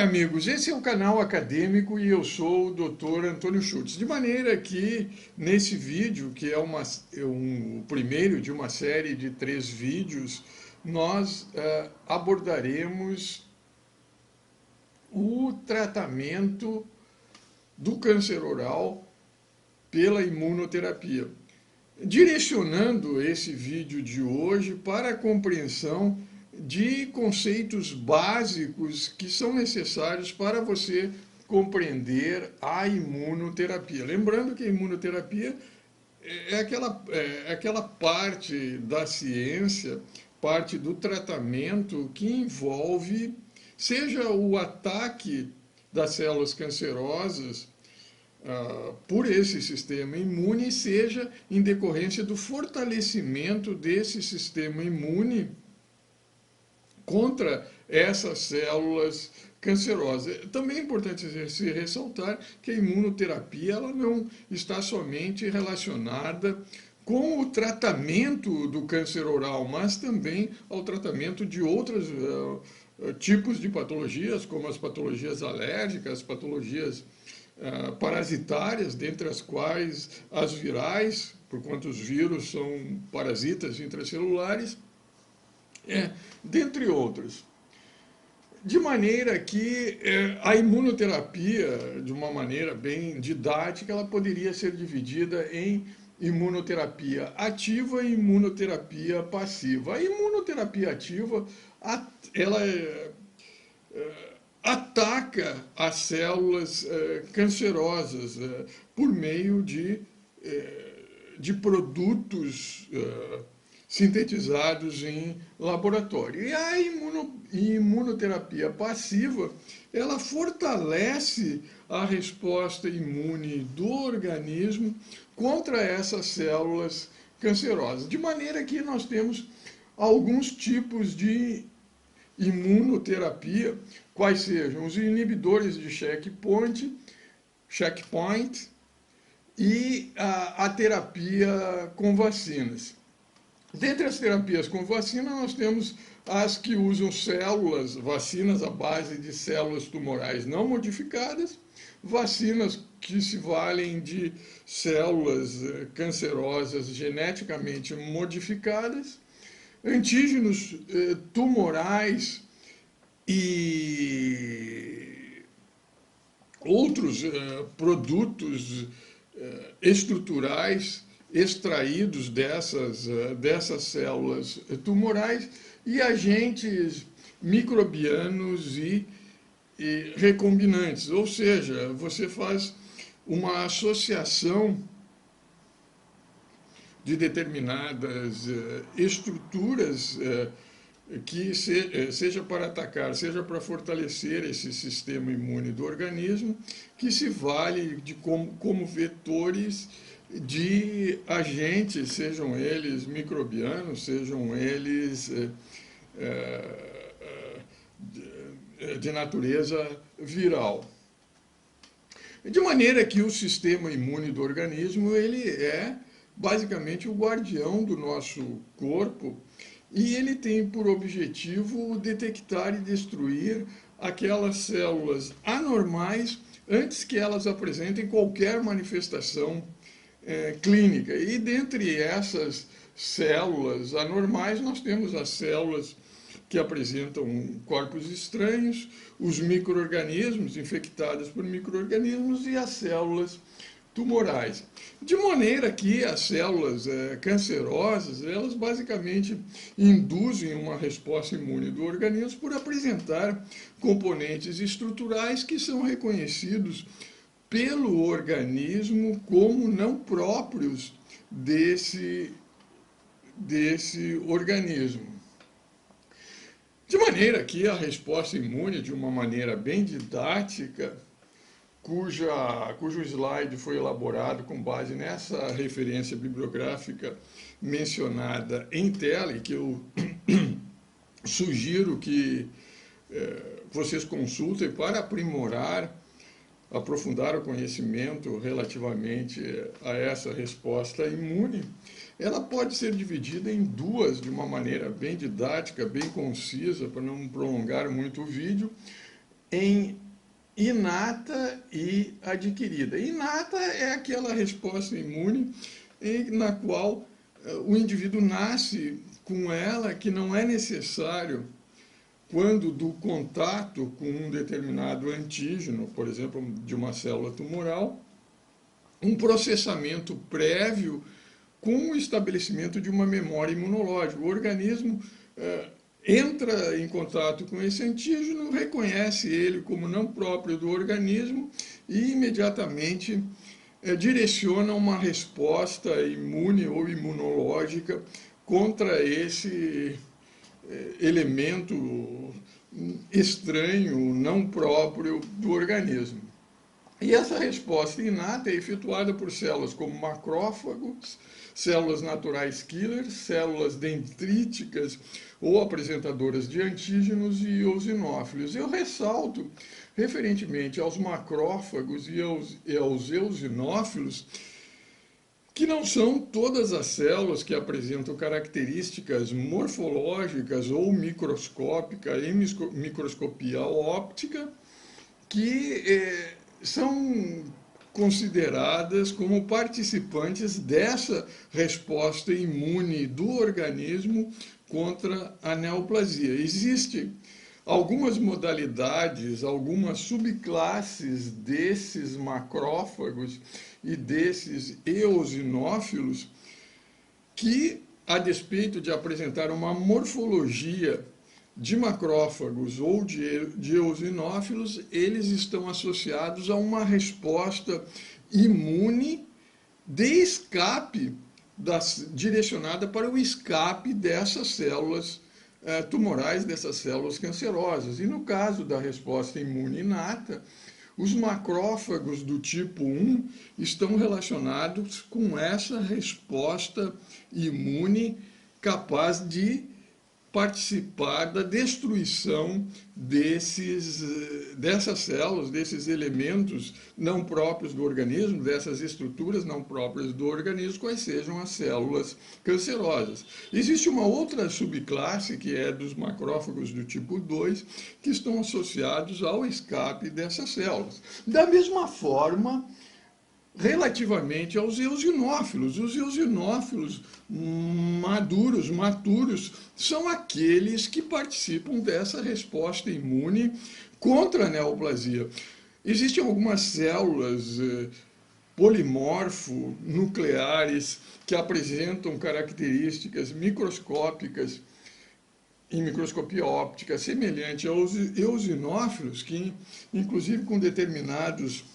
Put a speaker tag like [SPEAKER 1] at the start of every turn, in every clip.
[SPEAKER 1] Olá, amigos. Esse é o canal acadêmico e eu sou o Dr. Antônio Schultz. De maneira que, nesse vídeo, que é o primeiro de uma série de 3 vídeos, nós abordaremos o tratamento do câncer oral pela imunoterapia, direcionando esse vídeo de hoje para a compreensão de conceitos básicos que são necessários para você compreender a imunoterapia. Lembrando que a imunoterapia é aquela parte da ciência, parte do tratamento que envolve, seja o ataque das células cancerosas por esse sistema imune, seja em decorrência do fortalecimento desse sistema imune contra essas células cancerosas. Também é importante se ressaltar que a imunoterapia ela não está somente relacionada com o tratamento do câncer oral, mas também ao tratamento de outros tipos de patologias, como as patologias alérgicas, patologias parasitárias, dentre as quais as virais, porquanto os vírus são parasitas intracelulares, dentre outros. De maneira que a imunoterapia, de uma maneira bem didática, ela poderia ser dividida em imunoterapia ativa e imunoterapia passiva. A imunoterapia ativa, ela ataca as células cancerosas por meio de produtos sintetizados em laboratório. E a imunoterapia passiva, ela fortalece a resposta imune do organismo contra essas células cancerosas. De maneira que nós temos alguns tipos de imunoterapia, quais sejam os inibidores de checkpoint e a terapia com vacinas. Dentre as terapias com vacina, nós temos as que usam vacinas à base de células tumorais não modificadas, vacinas que se valem de células cancerosas geneticamente modificadas, antígenos tumorais e outros produtos estruturais extraídos dessas células tumorais e agentes microbianos e recombinantes. Ou seja, você faz uma associação de determinadas estruturas que seja para atacar, seja para fortalecer esse sistema imune do organismo, que se vale como vetores de agentes, sejam eles microbianos, sejam eles de natureza viral. De maneira que o sistema imune do organismo ele é basicamente o guardião do nosso corpo e ele tem por objetivo detectar e destruir aquelas células anormais antes que elas apresentem qualquer manifestação clínica. E dentre essas células anormais, nós temos as células que apresentam corpos estranhos, os micro-organismos infectados por micro-organismos e as células tumorais. De maneira que as células cancerosas, elas basicamente induzem uma resposta imune do organismo por apresentar componentes estruturais que são reconhecidos pelo organismo como não próprios desse organismo. De maneira que a resposta imune, de uma maneira bem didática, cujo slide foi elaborado com base nessa referência bibliográfica mencionada em tela, e que eu sugiro que vocês consultem para aprofundar o conhecimento relativamente a essa resposta imune, ela pode ser dividida em duas, de uma maneira bem didática, bem concisa, para não prolongar muito o vídeo. em inata e adquirida. Inata é aquela resposta imune na qual o indivíduo nasce com ela, que não é necessário, quando do contato com um determinado antígeno, por exemplo, de uma célula tumoral, um processamento prévio com o estabelecimento de uma memória imunológica. O organismo entra em contato com esse antígeno, reconhece ele como não próprio do organismo e imediatamente direciona uma resposta imune ou imunológica contra esse elemento estranho, não próprio do organismo. E essa resposta inata é efetuada por células como macrófagos, células naturais killer, células dendríticas ou apresentadoras de antígenos e eosinófilos. Eu ressalto, referentemente aos macrófagos e aos eosinófilos, que não são todas as células que apresentam características morfológicas ou microscópicas, em microscopia óptica, que são consideradas como participantes dessa resposta imune do organismo contra a neoplasia. Existem algumas modalidades, algumas subclasses desses macrófagos e desses eosinófilos que, a despeito de apresentar uma morfologia de macrófagos ou de eosinófilos, eles estão associados a uma resposta imune de escape, direcionada para o escape dessas células tumorais, dessas células cancerosas. E no caso da resposta imune inata, os macrófagos do tipo 1 estão relacionados com essa resposta imune capaz de participar da destruição dessas células, desses elementos não próprios do organismo, dessas estruturas não próprias do organismo, quais sejam as células cancerosas. Existe uma outra subclasse, que é dos macrófagos do tipo 2, que estão associados ao escape dessas células. Da mesma forma, relativamente aos eosinófilos. Os eosinófilos maturos, são aqueles que participam dessa resposta imune contra a neoplasia. Existem algumas células polimorfo-nucleares que apresentam características microscópicas em microscopia óptica semelhante aos eosinófilos, que, inclusive com determinados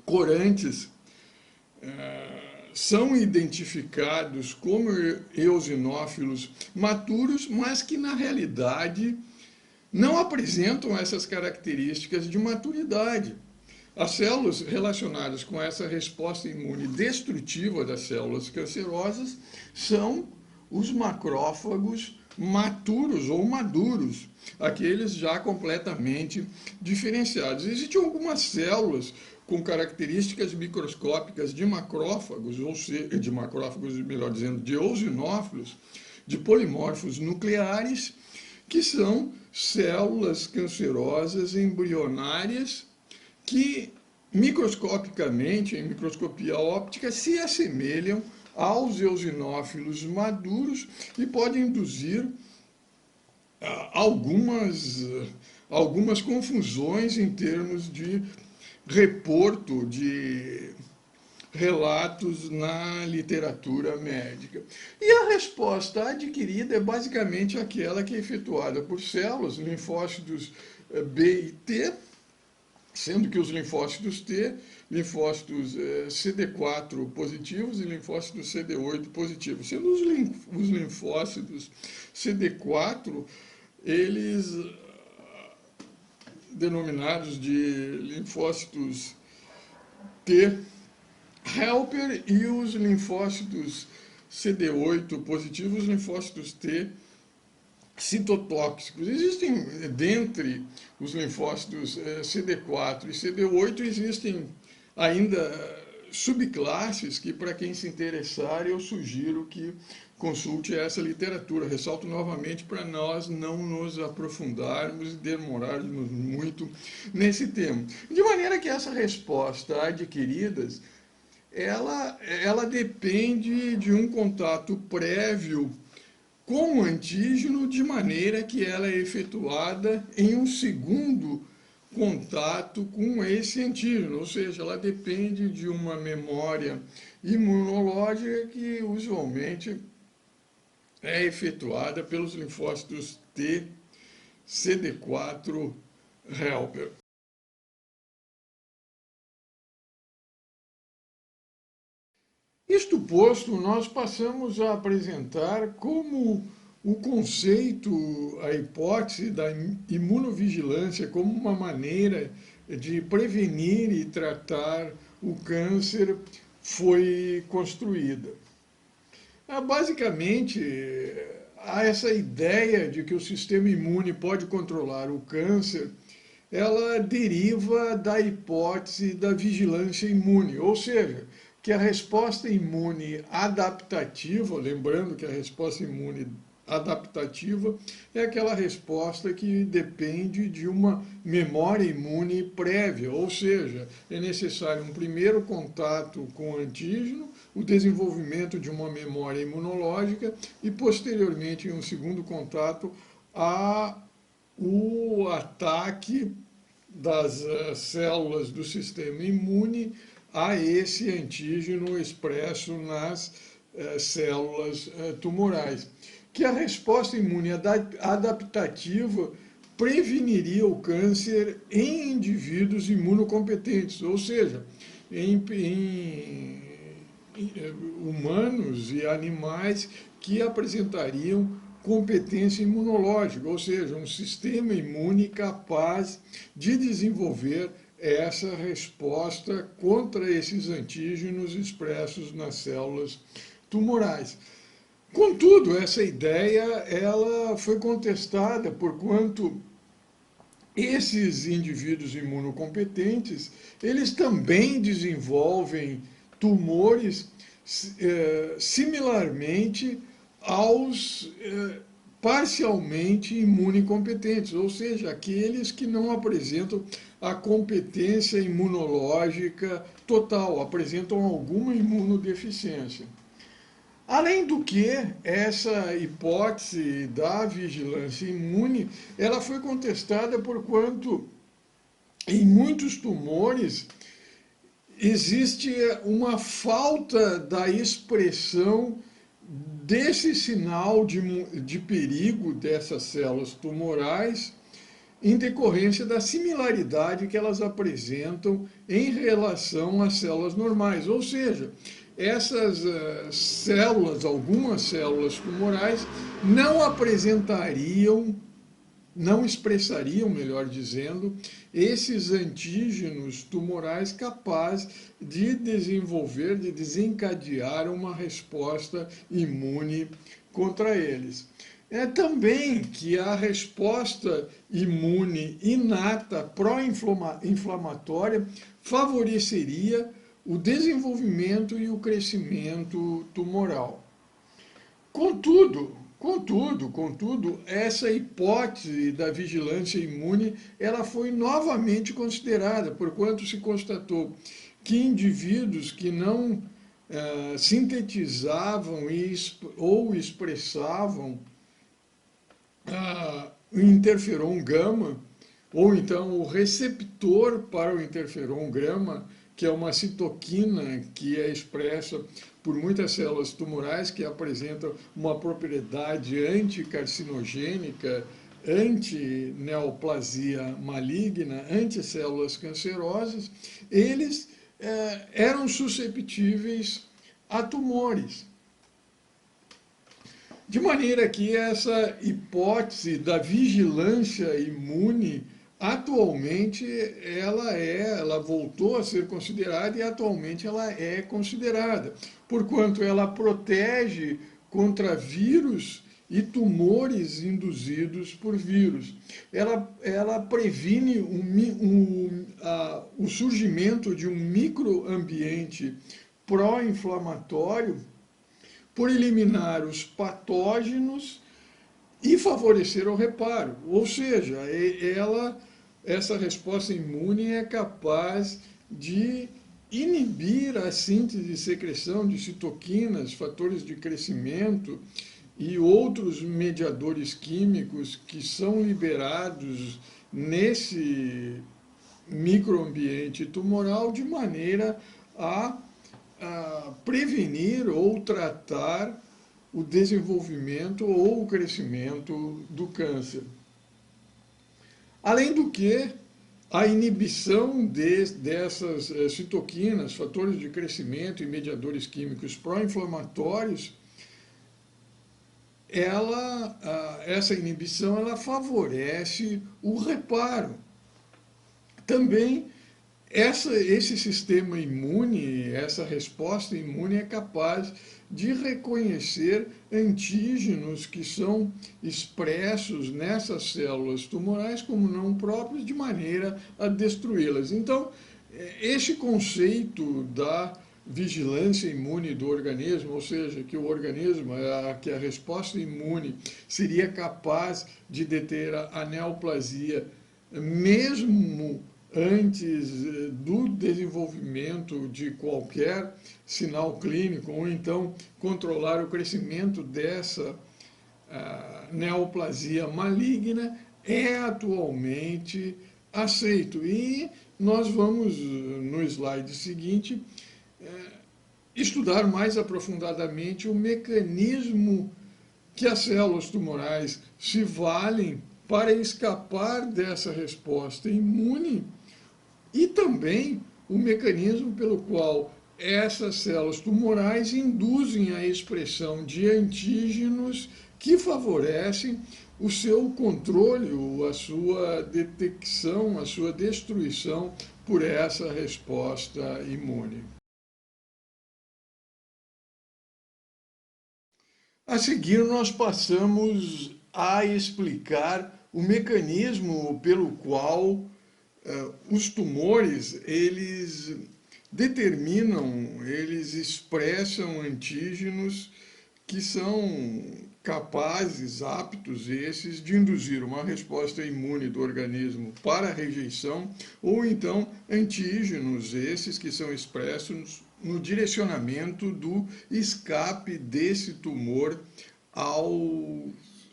[SPEAKER 1] corantes, são identificados como eosinófilos maturos, mas que na realidade não apresentam essas características de maturidade. As células relacionadas com essa resposta imune destrutiva das células cancerosas são os macrófagos maturos ou maduros, aqueles já completamente diferenciados. Existem algumas células com características microscópicas de macrófagos, ou seja, de macrófagos, melhor dizendo, de eosinófilos, de polimorfos nucleares, que são células cancerosas embrionárias que, microscopicamente, em microscopia óptica, se assemelham aos eosinófilos maduros e podem induzir algumas confusões em termos de reporto de relatos na literatura médica. E a resposta adquirida é basicamente aquela que é efetuada por células, linfócitos B e T, sendo que os linfócitos T, linfócitos CD4 positivos e linfócitos CD8 positivos. Sendo os linfócitos CD4, eles denominados de linfócitos T helper, e os linfócitos CD8 positivos, os linfócitos T citotóxicos. Existem, dentre os linfócitos CD4 e CD8, existem ainda subclasses que, para quem se interessar, eu sugiro que consulte essa literatura. Ressalto novamente para nós não nos aprofundarmos e demorarmos muito nesse tema. De maneira que essa resposta adquiridas, ela depende de um contato prévio com o antígeno, de maneira que ela é efetuada em um segundo contato com esse antígeno, ou seja, ela depende de uma memória imunológica que usualmente é efetuada pelos linfócitos T, CD4 helper. Isto posto, nós passamos a apresentar como o conceito, a hipótese da imunovigilância como uma maneira de prevenir e tratar o câncer foi construída. Basicamente, há essa ideia de que o sistema imune pode controlar o câncer, ela deriva da hipótese da vigilância imune, ou seja, que a resposta imune adaptativa, lembrando que a resposta imune adaptativa é aquela resposta que depende de uma memória imune prévia, ou seja, é necessário um primeiro contato com o antígeno, o desenvolvimento de uma memória imunológica e, posteriormente, em um segundo contato, o ataque das células do sistema imune a esse antígeno expresso nas células tumorais. Que a resposta imune adaptativa preveniria o câncer em indivíduos imunocompetentes, ou seja, em humanos e animais que apresentariam competência imunológica, ou seja, um sistema imune capaz de desenvolver essa resposta contra esses antígenos expressos nas células tumorais. Contudo, essa ideia ela foi contestada porquanto esses indivíduos imunocompetentes, eles também desenvolvem tumores similarmente aos parcialmente imunocompetentes, ou seja, aqueles que não apresentam a competência imunológica total, apresentam alguma imunodeficiência. Além do que, essa hipótese da vigilância imune, ela foi contestada porquanto em muitos tumores existe uma falta da expressão desse sinal de perigo dessas células tumorais em decorrência da similaridade que elas apresentam em relação às células normais. Ou seja, essas células, algumas células tumorais, não apresentariam, não expressariam, melhor dizendo, esses antígenos tumorais capazes de desenvolver, de desencadear uma resposta imune contra eles. É também que a resposta imune inata pró-inflamatória favoreceria o desenvolvimento e o crescimento tumoral. Contudo, essa hipótese da vigilância imune, ela foi novamente considerada, porquanto se constatou que indivíduos que não sintetizavam ou expressavam o interferon gama, ou então o receptor para o interferon gama, que é uma citoquina que é expressa por muitas células tumorais que apresentam uma propriedade anticarcinogênica, anti-neoplasia maligna, anti-células cancerosas, eles eram susceptíveis a tumores. De maneira que essa hipótese da vigilância imune, atualmente, ela voltou a ser considerada e atualmente ela é considerada, porquanto ela protege contra vírus e tumores induzidos por vírus. Ela previne o surgimento de um microambiente pró-inflamatório, por eliminar os patógenos e favorecer o reparo. Ou seja, essa resposta imune é capaz de inibir a síntese e secreção de citoquinas, fatores de crescimento e outros mediadores químicos que são liberados nesse microambiente tumoral de maneira a prevenir ou tratar o desenvolvimento ou o crescimento do câncer. Além do que, a inibição dessas citoquinas, fatores de crescimento e mediadores químicos pró-inflamatórios, essa inibição ela favorece o reparo. Também esse sistema imune, essa resposta imune é capaz de reconhecer antígenos que são expressos nessas células tumorais como não próprios, de maneira a destruí-las. Então, esse conceito da vigilância imune do organismo, ou seja, que o organismo, que a resposta imune seria capaz de deter a neoplasia mesmo antes do desenvolvimento de qualquer sinal clínico, ou então controlar o crescimento dessa neoplasia maligna, é atualmente aceito. E nós vamos, no slide seguinte, estudar mais aprofundadamente o mecanismo que as células tumorais se valem para escapar dessa resposta imune e também o mecanismo pelo qual essas células tumorais induzem a expressão de antígenos que favorecem o seu controle, a sua detecção, a sua destruição por essa resposta imune. A seguir, nós passamos a explicar o mecanismo pelo qual os tumores, eles determinam, eles expressam antígenos que são capazes, aptos esses, de induzir uma resposta imune do organismo para a rejeição, ou então antígenos esses que são expressos no direcionamento do escape desse tumor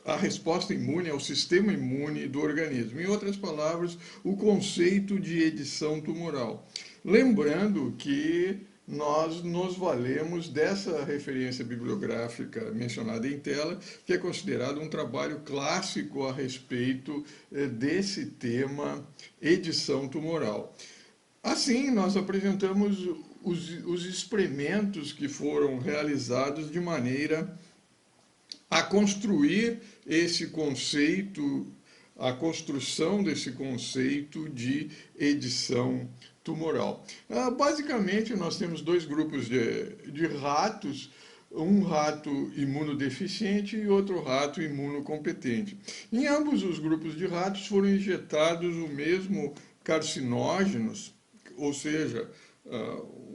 [SPEAKER 1] à resposta imune, ao sistema imune do organismo. Em outras palavras, o conceito de edição tumoral. Lembrando que nós nos valemos dessa referência bibliográfica mencionada em tela, que é considerado um trabalho clássico a respeito desse tema, edição tumoral. Assim, nós apresentamos os experimentos que foram realizados de maneira a construir esse conceito, a construção desse conceito de edição tumoral. Basicamente, nós temos dois grupos de ratos, um rato imunodeficiente e outro rato imunocompetente. Em ambos os grupos de ratos foram injetados o mesmo carcinógenos, ou seja,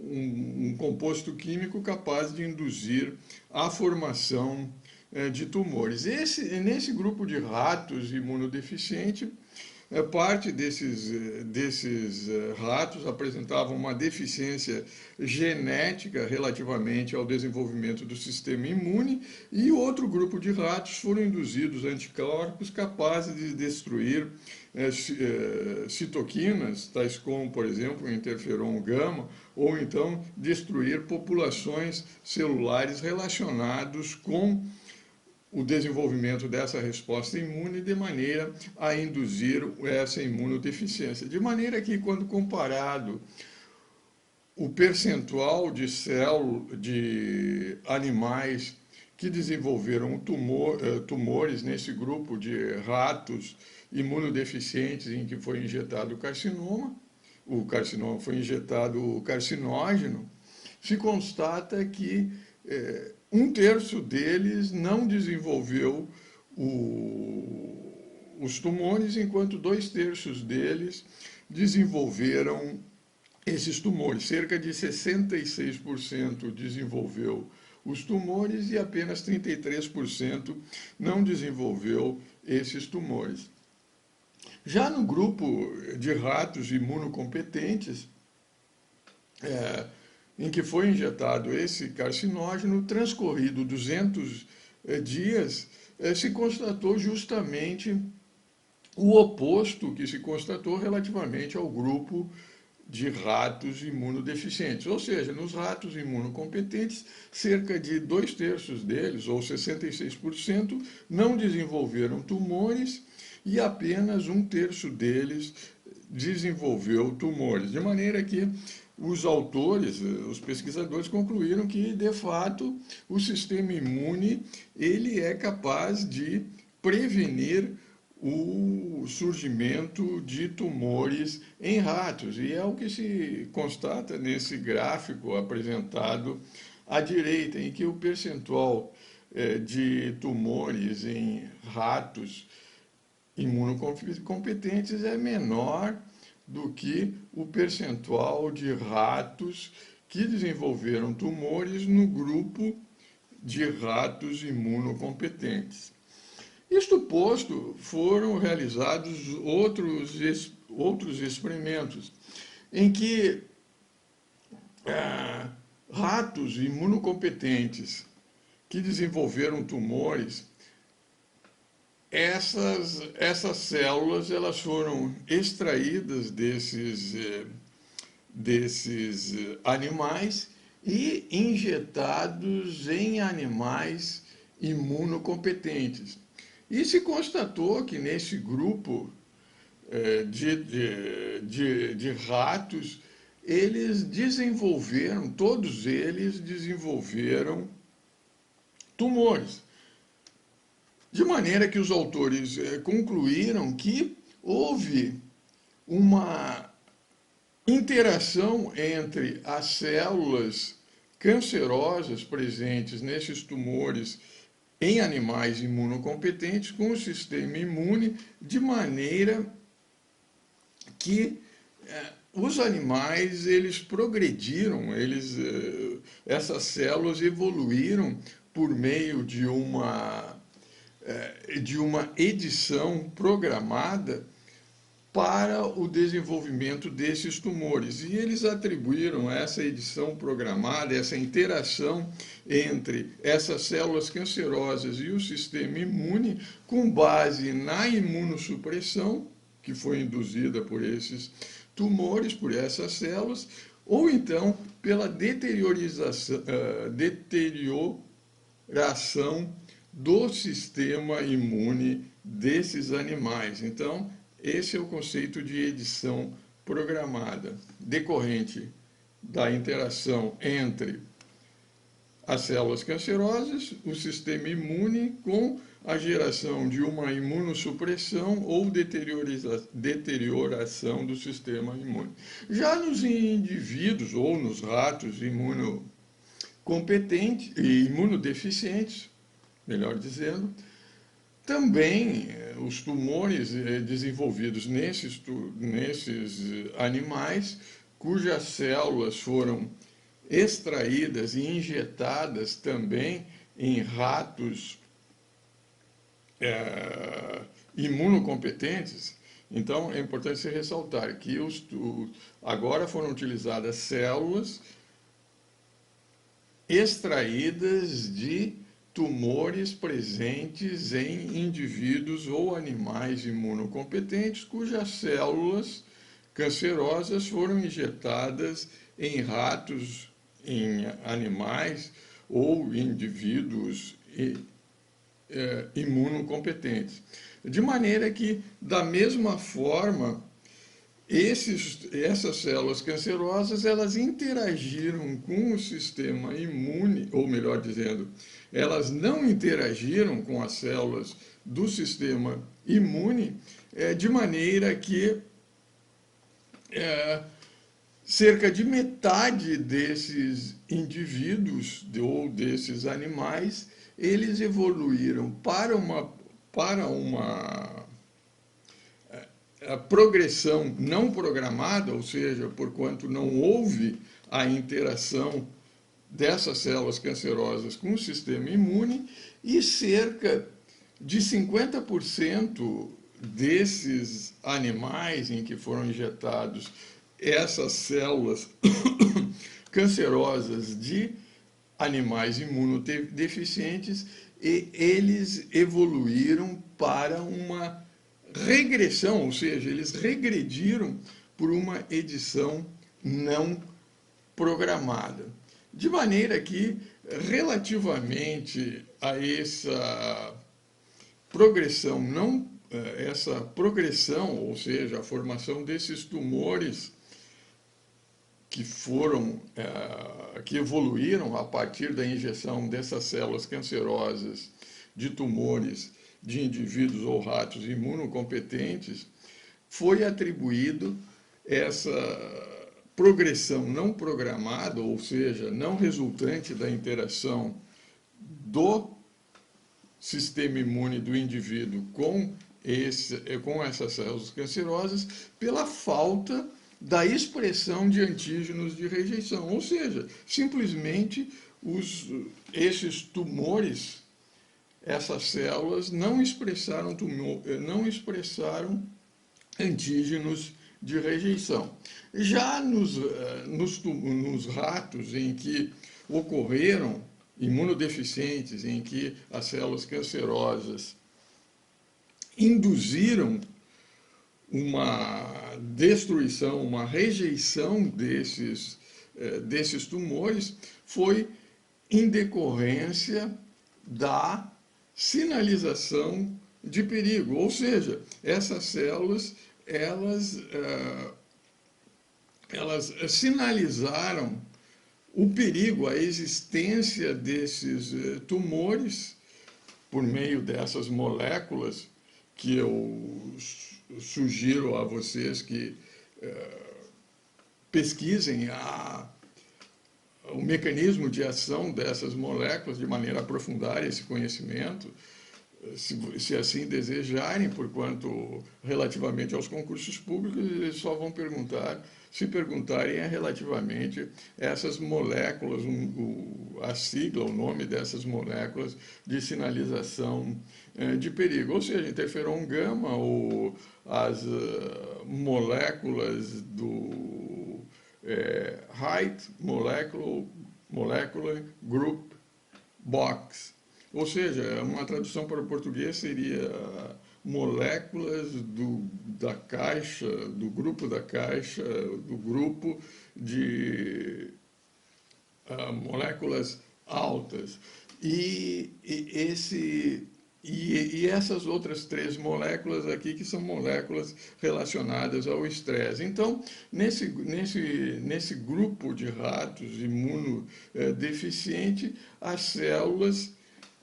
[SPEAKER 1] um composto químico capaz de induzir a formação de tumores. Nesse grupo de ratos imunodeficiente, parte desses ratos apresentavam uma deficiência genética relativamente ao desenvolvimento do sistema imune, e outro grupo de ratos foram induzidos anticorpos capazes de destruir citoquinas, tais como, por exemplo, o interferon gama, ou então destruir populações celulares relacionados com o desenvolvimento dessa resposta imune de maneira a induzir essa imunodeficiência. De maneira que, quando comparado o percentual de animais que desenvolveram tumores nesse grupo de ratos imunodeficientes em que foi injetado o carcinoma foi injetado o carcinógeno, se constata que um terço deles não desenvolveu os tumores, enquanto 2/3 deles desenvolveram esses tumores. Cerca de 66% desenvolveu os tumores e apenas 33% não desenvolveu esses tumores. Já no grupo de ratos imunocompetentes, em que foi injetado esse carcinógeno, transcorrido 200 dias, se constatou justamente o oposto que se constatou relativamente ao grupo de ratos imunodeficientes. Ou seja, nos ratos imunocompetentes, cerca de 2/3 deles, ou 66%, não desenvolveram tumores e apenas 1/3 deles desenvolveu tumores. De maneira que os autores, os pesquisadores, concluíram que, de fato, o sistema imune ele é capaz de prevenir o surgimento de tumores em ratos. E é o que se constata nesse gráfico apresentado à direita, em que o percentual de tumores em ratos imunocompetentes é menor do que o percentual de ratos que desenvolveram tumores no grupo de ratos imunocompetentes. Isto posto, foram realizados outros experimentos em que ratos imunocompetentes que desenvolveram tumores, essas células elas foram extraídas desses animais e injetados em animais imunocompetentes. E se constatou que nesse grupo de ratos, todos eles desenvolveram tumores. De maneira que os autores concluíram que houve uma interação entre as células cancerosas presentes nesses tumores em animais imunocompetentes com o sistema imune, de maneira que os animais eles progrediram, essas células evoluíram por meio de uma edição programada para o desenvolvimento desses tumores. E eles atribuíram essa edição programada, essa interação entre essas células cancerosas e o sistema imune, com base na imunossupressão, que foi induzida por esses tumores, por essas células, ou então pela deterioração do sistema imune desses animais. Então, esse é o conceito de edição programada, decorrente da interação entre as células cancerosas, o sistema imune, com a geração de uma imunossupressão ou deterioração do sistema imune. Já nos indivíduos ou nos ratos imunocompetentes e imunodeficientes, melhor dizendo, também os tumores desenvolvidos nesses animais, cujas células foram extraídas e injetadas também em ratos imunocompetentes. Então, é importante se ressaltar que agora foram utilizadas células extraídas de tumores presentes em indivíduos ou animais imunocompetentes, cujas células cancerosas foram injetadas em ratos, em animais ou indivíduos imunocompetentes. De maneira que, da mesma forma, essas células cancerosas, elas interagiram com o sistema imune, ou melhor dizendo, elas não interagiram com as células do sistema imune, de maneira que cerca de metade desses indivíduos ou desses animais, eles evoluíram para uma a progressão não programada, ou seja, porquanto não houve a interação dessas células cancerosas com o sistema imune, e cerca de 50% desses animais em que foram injetados essas células cancerosas de animais imunodeficientes, e eles evoluíram para uma regressão, ou seja, eles regrediram por uma edição não programada. De maneira que, relativamente a essa progressão, ou seja, a formação desses tumores que evoluíram a partir da injeção dessas células cancerosas de tumores de indivíduos ou ratos imunocompetentes, foi atribuído essa progressão não programada, ou seja, não resultante da interação do sistema imune do indivíduo com essas células cancerosas, pela falta da expressão de antígenos de rejeição, ou seja, simplesmente esses tumores, essas células não expressaram antígenos de rejeição. Já nos ratos em que ocorreram imunodeficientes, em que as células cancerosas induziram uma destruição, uma rejeição desses tumores, foi em decorrência da sinalização de perigo, ou seja, essas células elas sinalizaram o perigo, a existência desses tumores por meio dessas moléculas que eu sugiro a vocês que pesquisem o mecanismo de ação dessas moléculas de maneira a aprofundar esse conhecimento, se assim desejarem, porquanto, relativamente aos concursos públicos, eles só vão perguntar, se perguntarem relativamente a essas moléculas, a sigla, o nome dessas moléculas de sinalização de perigo, ou seja, interferon gama ou as moléculas do Height Molecular Group Box. Ou seja, uma tradução para o português seria moléculas da caixa, do grupo da caixa, do grupo de moléculas altas. E essas outras 3 moléculas aqui, que são moléculas relacionadas ao estresse. Então, nesse grupo de ratos imunodeficiente, as células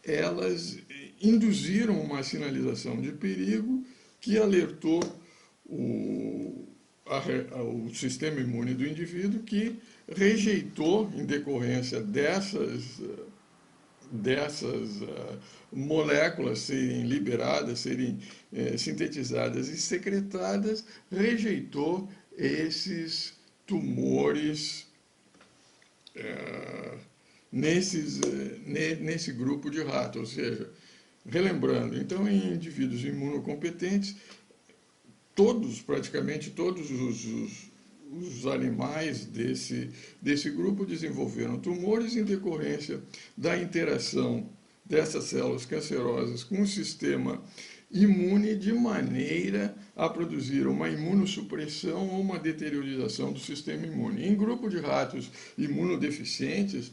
[SPEAKER 1] elas induziram uma sinalização de perigo que alertou o sistema imune do indivíduo, que rejeitou, em decorrência dessas moléculas serem liberadas, serem sintetizadas e secretadas, rejeitou esses tumores nesse grupo de ratos, ou seja, relembrando, então, em indivíduos imunocompetentes, praticamente todos os animais desse grupo desenvolveram tumores em decorrência da interação dessas células cancerosas com o sistema imune, de maneira a produzir uma imunossupressão ou uma deteriorização do sistema imune. Em grupo de ratos imunodeficientes,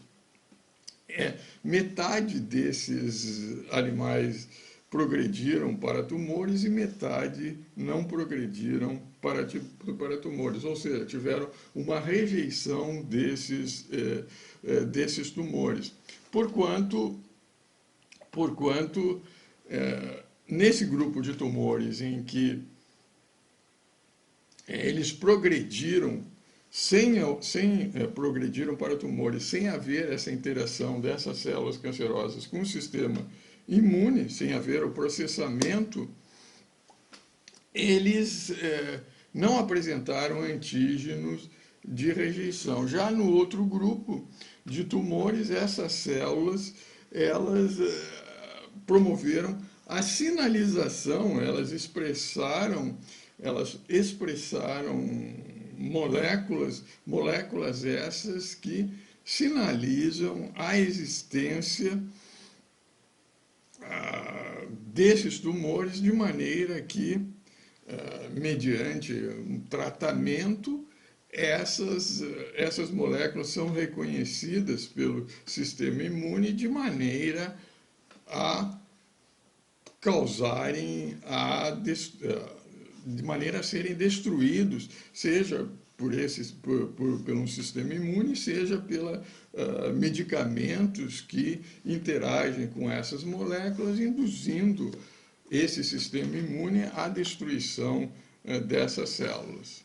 [SPEAKER 1] metade desses animais progrediram para tumores e metade não progrediram para tumores, ou seja, tiveram uma rejeição desses tumores. Porquanto nesse grupo de tumores em que eles progrediram progrediram para tumores sem haver essa interação dessas células cancerosas com o sistema imune, sem haver o processamento, eles não apresentaram antígenos de rejeição. Já no outro grupo, de tumores, essas células, elas promoveram a sinalização, elas expressaram moléculas essas que sinalizam a existência desses tumores, de maneira que, mediante um tratamento, essas moléculas são reconhecidas pelo sistema imune de maneira a causarem, de maneira a serem destruídos, seja por um sistema imune, seja pelos medicamentos que interagem com essas moléculas, induzindo esse sistema imune à destruição dessas células.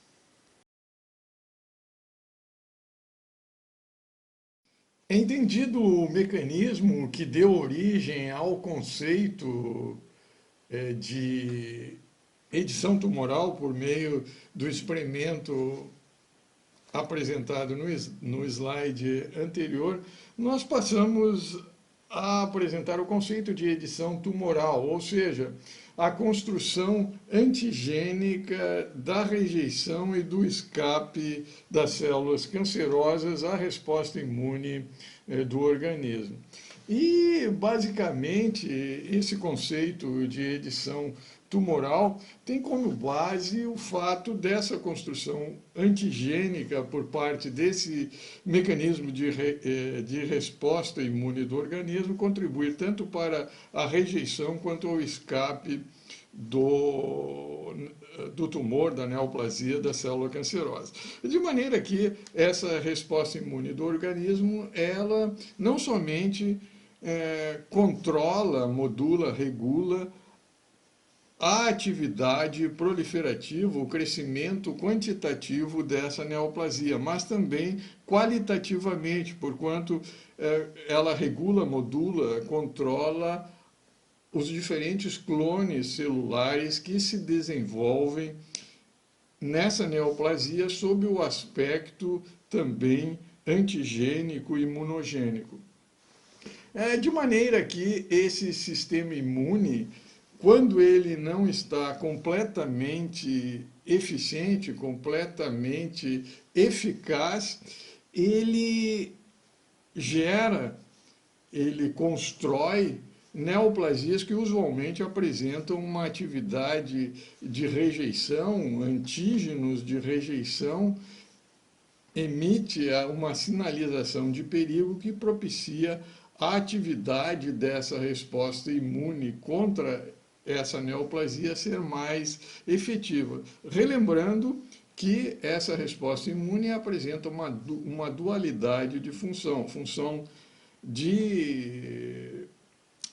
[SPEAKER 1] Entendido o mecanismo que deu origem ao conceito de edição tumoral por meio do experimento apresentado no slide anterior, nós passamos a apresentar o conceito de edição tumoral, ou seja, a construção antigênica da rejeição e do escape das células cancerosas à resposta imune do organismo. E, basicamente, esse conceito de edição tumoral tem como base o fato dessa construção antigênica por parte desse mecanismo de resposta imune do organismo contribuir tanto para a rejeição quanto ao escape do tumor, da neoplasia da célula cancerosa. De maneira que essa resposta imune do organismo, ela não somente controla, modula, regula a atividade proliferativa, o crescimento quantitativo dessa neoplasia, mas também qualitativamente, porquanto ela regula, modula, controla os diferentes clones celulares que se desenvolvem nessa neoplasia sob o aspecto também antigênico e imunogênico. De maneira que esse sistema imune, quando ele não está completamente eficiente, completamente eficaz, ele constrói neoplasias que usualmente apresentam uma atividade de rejeição, antígenos de rejeição, emite uma sinalização de perigo que propicia a atividade dessa resposta imune contra essa neoplasia ser mais efetiva. Relembrando que essa resposta imune apresenta uma dualidade de função de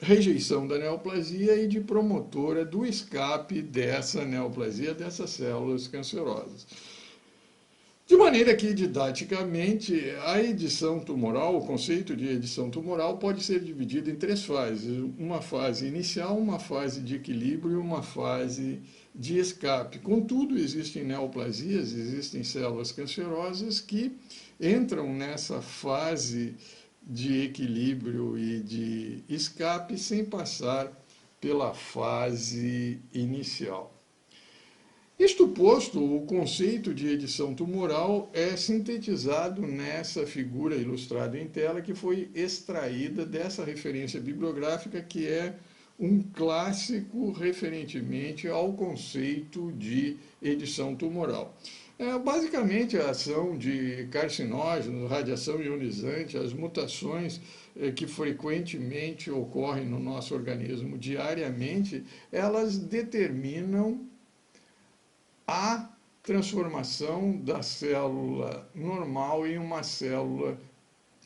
[SPEAKER 1] rejeição da neoplasia e de promotora do escape dessa neoplasia, dessas células cancerosas. De maneira que, didaticamente, a edição tumoral, o conceito de edição tumoral pode ser dividido em 3 fases. Uma fase inicial, uma fase de equilíbrio e uma fase de escape. Contudo, existem neoplasias, existem células cancerosas que entram nessa fase de equilíbrio e de escape sem passar pela fase inicial. Isto posto, o conceito de edição tumoral é sintetizado nessa figura ilustrada em tela, que foi extraída dessa referência bibliográfica, que é um clássico referentemente ao conceito de edição tumoral. Basicamente, a ação de carcinógenos, radiação ionizante, as mutações que frequentemente ocorrem no nosso organismo diariamente, elas determinam a transformação da célula normal em uma célula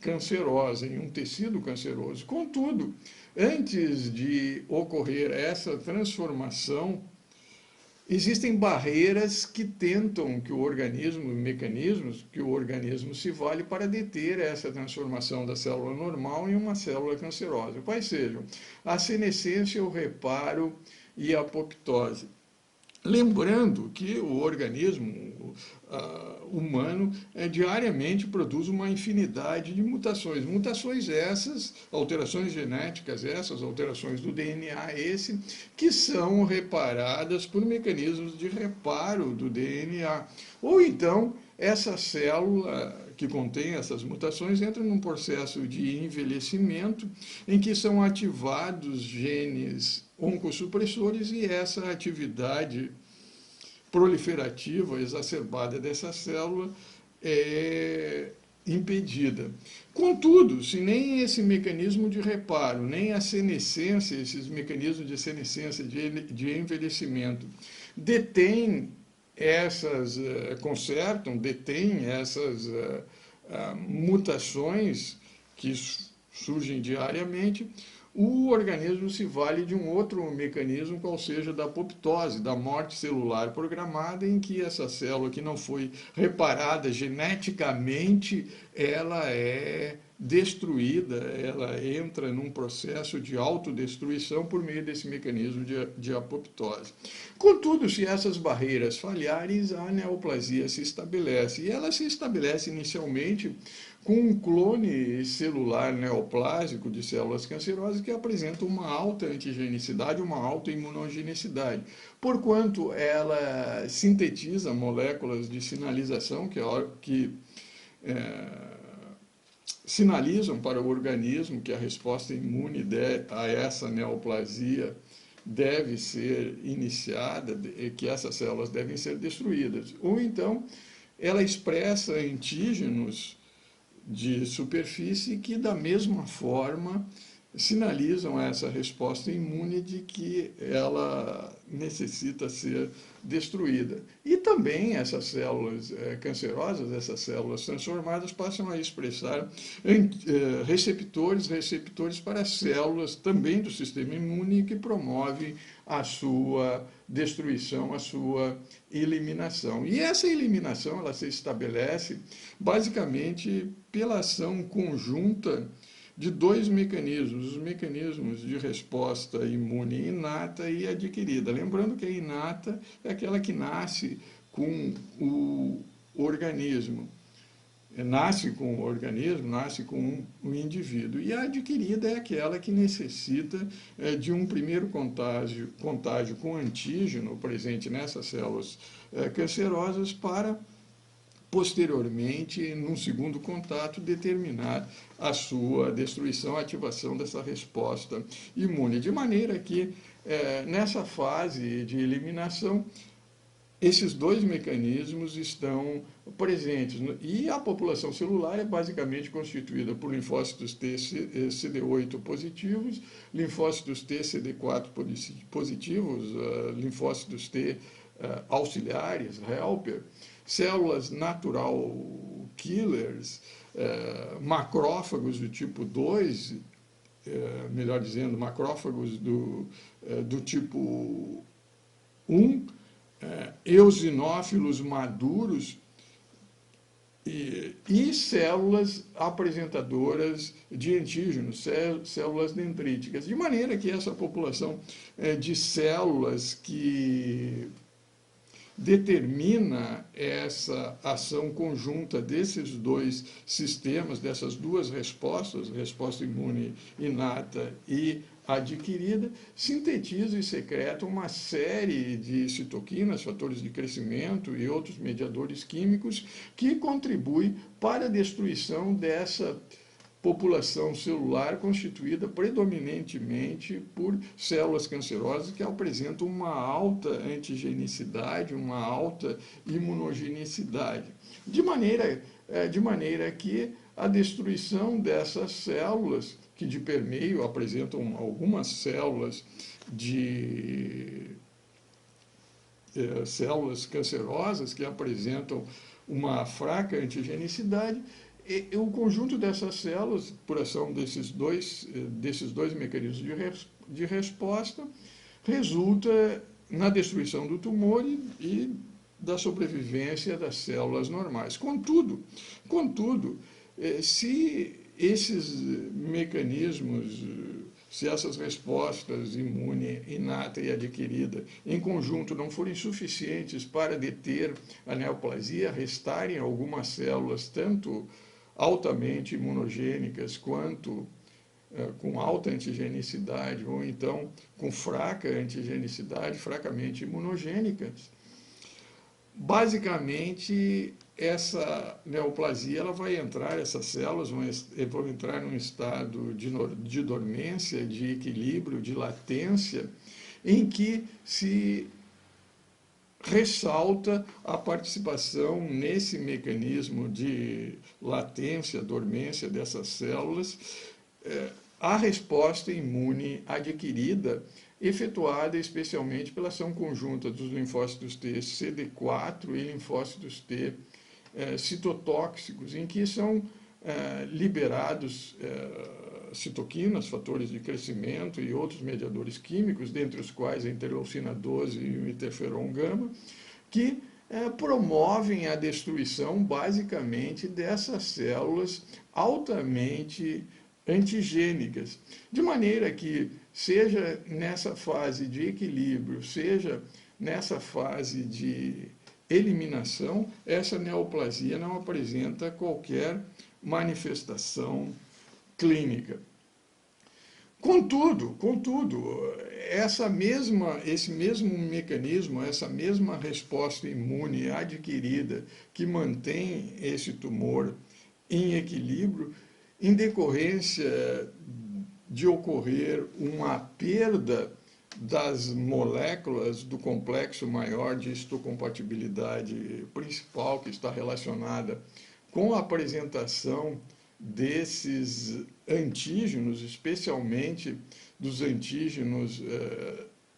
[SPEAKER 1] cancerosa, em um tecido canceroso. Contudo, antes de ocorrer essa transformação, existem barreiras que tentam que o organismo, mecanismos que o organismo se vale para deter essa transformação da célula normal em uma célula cancerosa. Quais sejam? A senescência, o reparo e a apoptose. Lembrando que o organismo, humano diariamente produz uma infinidade de mutações. Mutações essas, alterações genéticas essas, alterações do DNA esse, que são reparadas por mecanismos de reparo do DNA. Ou então, essa célula que contém essas mutações entra num processo de envelhecimento em que são ativados genes oncossupressores e essa atividade proliferativa exacerbada dessa célula é impedida. Contudo, se nem esse mecanismo de reparo, nem a senescência, esses mecanismos de senescência, de envelhecimento, detêm essas, detêm essas mutações que surgem diariamente, o organismo se vale de um outro mecanismo, qual seja da apoptose, da morte celular programada, em que essa célula que não foi reparada geneticamente, ela é destruída, ela entra num processo de autodestruição por meio desse mecanismo de apoptose. Contudo, se essas barreiras falharem, a neoplasia se estabelece. E ela se estabelece inicialmente com um clone celular neoplásico de células cancerosas que apresenta uma alta antigenicidade, uma alta imunogenicidade, porquanto ela sintetiza moléculas de sinalização que sinalizam para o organismo que a resposta imune a essa neoplasia deve ser iniciada, que essas células devem ser destruídas. Ou então, ela expressa antígenos de superfície que, da mesma forma, sinalizam essa resposta imune de que ela necessita ser destruída. E também essas células cancerosas, essas células transformadas, passam a expressar receptores para células também do sistema imune que promovem a sua destruição, a sua eliminação. E essa eliminação ela se estabelece basicamente pela ação conjunta de dois mecanismos, os mecanismos de resposta imune inata e adquirida. Lembrando que a inata é aquela que nasce com o organismo, nasce com o organismo, nasce com o indivíduo. E a adquirida é aquela que necessita de um primeiro contágio com antígeno presente nessas células cancerosas para posteriormente, num segundo contato, determinar a sua destruição, a ativação dessa resposta imune. De maneira que, nessa fase de eliminação, esses dois mecanismos estão presentes. E a população celular é basicamente constituída por linfócitos T CD8 positivos, linfócitos T CD4 positivos, linfócitos T auxiliares, helper, células natural killers, macrófagos do tipo 2, melhor dizendo, macrófagos do tipo 1, eosinófilos maduros e células apresentadoras de antígenos, células dendríticas. De maneira que essa população de células que determina essa ação conjunta desses dois sistemas, dessas duas respostas, resposta imune inata e adquirida, sintetiza e secreta uma série de citoquinas, fatores de crescimento e outros mediadores químicos que contribuem para a destruição dessa população celular constituída predominantemente por células cancerosas que apresentam uma alta antigenicidade, uma alta imunogenicidade. De maneira que a destruição dessas células, que de permeio apresentam algumas células células cancerosas que apresentam uma fraca antigenicidade, o conjunto dessas células, por ação desses dois mecanismos de resposta, resulta na destruição do tumor e da sobrevivência das células normais. Contudo, se esses mecanismos se essas respostas imune inata e adquirida em conjunto não forem suficientes para deter a neoplasia, restarem algumas células tanto altamente imunogênicas quanto com alta antigenicidade ou então com fraca antigenicidade, fracamente imunogênicas, basicamente essa neoplasia ela vai entrar, essas células vão entrar num estado de dormência, de equilíbrio, de latência, em que se ressalta a participação nesse mecanismo de latência, dormência dessas células, a resposta imune adquirida, efetuada especialmente pela ação conjunta dos linfócitos T CD4 e linfócitos T citotóxicos, em que são liberados citoquinas, fatores de crescimento e outros mediadores químicos, dentre os quais a interleucina 12 e o interferon gama, que promovem a destruição basicamente dessas células altamente antigênicas, de maneira que, seja nessa fase de equilíbrio, seja nessa fase de eliminação, essa neoplasia não apresenta qualquer manifestação clínica. Contudo, esse mesmo mecanismo, essa mesma resposta imune adquirida que mantém esse tumor em equilíbrio, em decorrência de ocorrer uma perda das moléculas do complexo maior de histocompatibilidade principal, que está relacionada com a apresentação desses antígenos, especialmente dos antígenos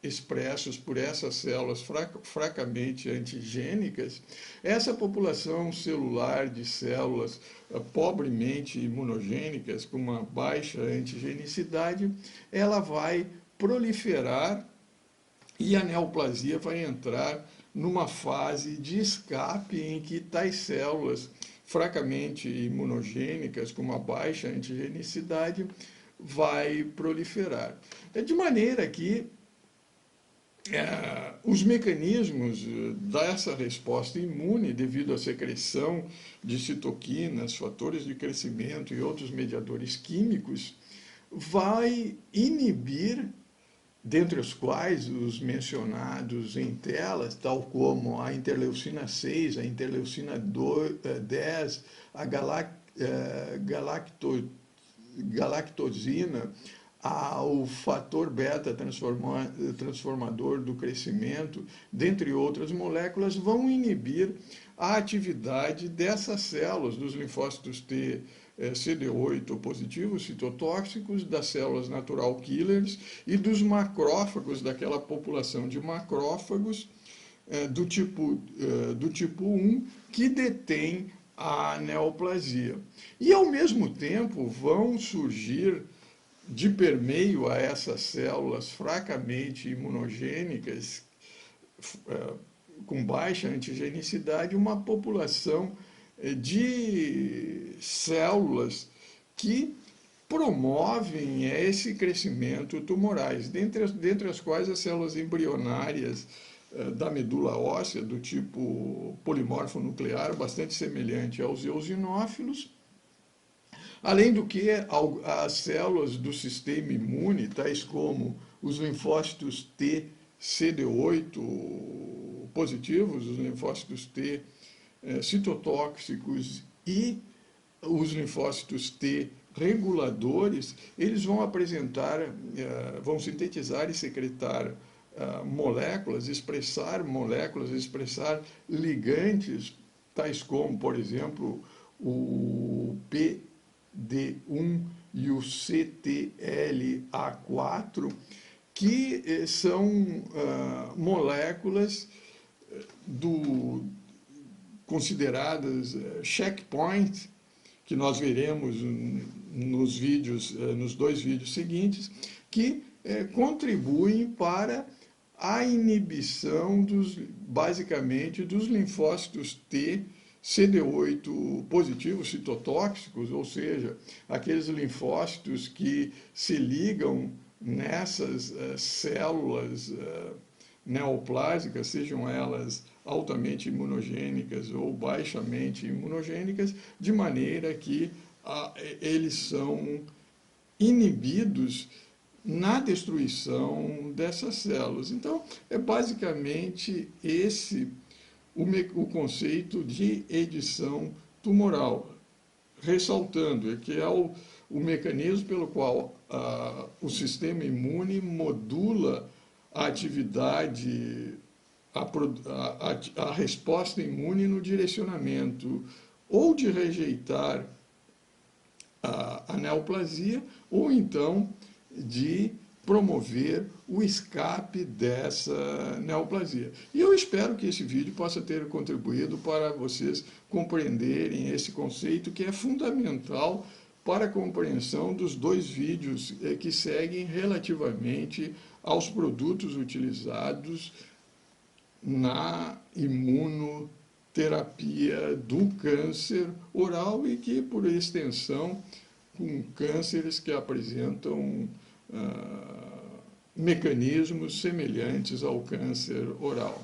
[SPEAKER 1] expressos por essas células fracamente antigênicas, essa população celular de células pobremente imunogênicas, com uma baixa antigenicidade, ela vai proliferar e a neoplasia vai entrar numa fase de escape em que tais células fracamente imunogênicas, com uma baixa antigenicidade, vai proliferar. De maneira que os mecanismos dessa resposta imune, devido à secreção de citoquinas, fatores de crescimento e outros mediadores químicos, vai inibir, dentre os quais os mencionados em telas, tal como a interleucina 6, a interleucina 10, a galactosina, o fator beta transformador do crescimento, dentre outras moléculas, vão inibir a atividade dessas células, dos linfócitos T CD8 positivos, citotóxicos, das células natural killers e dos macrófagos, daquela população de macrófagos do tipo 1 que detém a neoplasia. E, ao mesmo tempo, vão surgir, de permeio a essas células fracamente imunogênicas, com baixa antigenicidade, uma população de células que promovem esse crescimento tumorais, dentre as quais as células embrionárias da medula óssea, do tipo polimorfo nuclear, bastante semelhante aos eosinófilos, além do que as células do sistema imune, tais como os linfócitos T CD8 positivos, os linfócitos T citotóxicos e os linfócitos T reguladores, eles vão vão sintetizar e secretar moléculas, expressar ligantes, tais como, por exemplo, o PD1 e o CTLA4, que são moléculas consideradas checkpoint, que nós veremos nos dois vídeos seguintes, que contribuem para a inibição basicamente dos linfócitos T CD8 positivos citotóxicos, ou seja, aqueles linfócitos que se ligam nessas células neoplásicas, sejam elas altamente imunogênicas ou baixamente imunogênicas, de maneira que eles são inibidos na destruição dessas células. Então, é basicamente esse o conceito de edição tumoral, ressaltando que é o mecanismo pelo qual o sistema imune modula a atividade, a resposta imune no direcionamento ou de rejeitar a neoplasia, ou então de promover o escape dessa neoplasia. E eu espero que esse vídeo possa ter contribuído para vocês compreenderem esse conceito que é fundamental para a compreensão dos dois vídeos que seguem relativamente aos produtos utilizados na imunoterapia do câncer oral e que, por extensão, com cânceres que apresentam mecanismos semelhantes ao câncer oral.